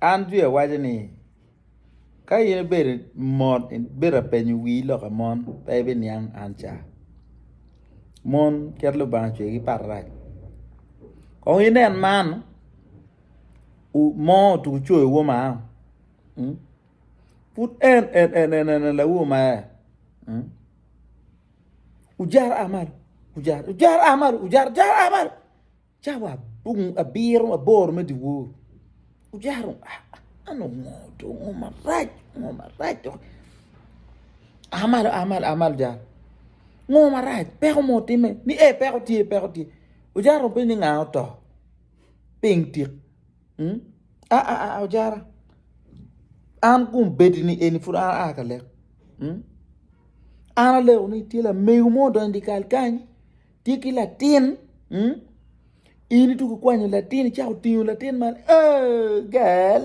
Andrea wajani ka yin ber mon ber penyu wi lo ka mon pe ben yang ancha mon kerlo ban che gi parra ko yin en man u mo tu cho wo ma put en la wo ma ujar amal ujar amal chawa bung a bir a bor me di wo ujar ano ngodo ngomaraj amal ja ngomaraj pero mo time ni pero ti ujar pe ni ngao to ping tik Ojara an kum bedini eni fur an akale ana le oni tila meumo don di kalkany tiki latin ini tu kwanyo latin chao tiu latin man gal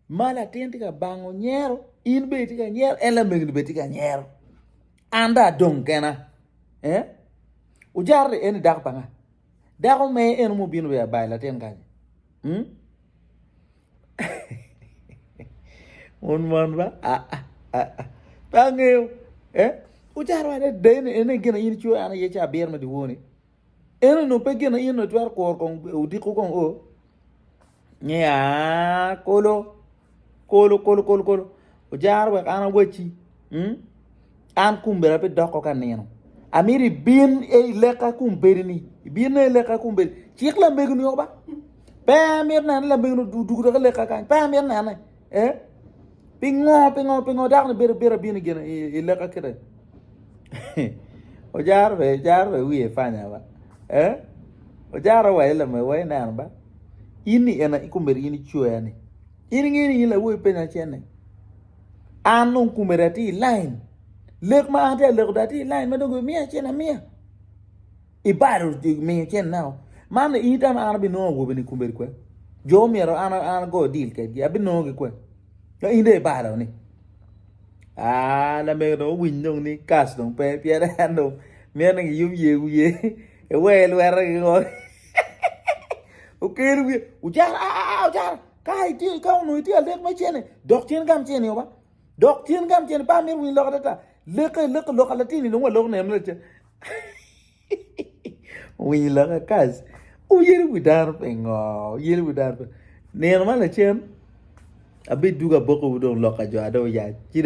ma latin tika bango nyero in be tika nyero ela megni be tika nyero anda dong kena ujar eni dak panga dako me enu mo binu be bay latin kany un man ba bangeu ujar wa de ene gena yin chu ana ye cha ber ma di woni ene no pe gena yin no twar ko kon udi ko kon o nya kolo ujar wa ana wachi an kumbera pe doko kan neno amiri bin e leka kumberini bin e leka kumberi chikla megnu yoba pamir nan la megnu du da leka kan pamir nan pingo dak ne ber bin gena e leka kire Ojara we wi fanya ba Ojara wa ile me we nan ba ini ena ikumberi ini chua ni ini ngini ile wo pe na chene anun kumerati line lek ma ante lek dati line ma dogo mia chena mia ibaru mia chen now man ita ma ana bi no wo be ni kumberi kwa jo miero ana go deal ke ya bi no ge kwa ya inde baro ni la me no win dong ni kas dong pe pia da no me na gi yum ye e we lu era go okay lu ujara kai ti ka no ti lek ma chene dok chen gam chene yo ba dok chen gam chen pa mir win lo ta lek lo kala ti ni no lo ne mle che wi lo ka kas o yeri widar pengo yeri widar ne normal chen abi duga boko don lo ka jo ado ya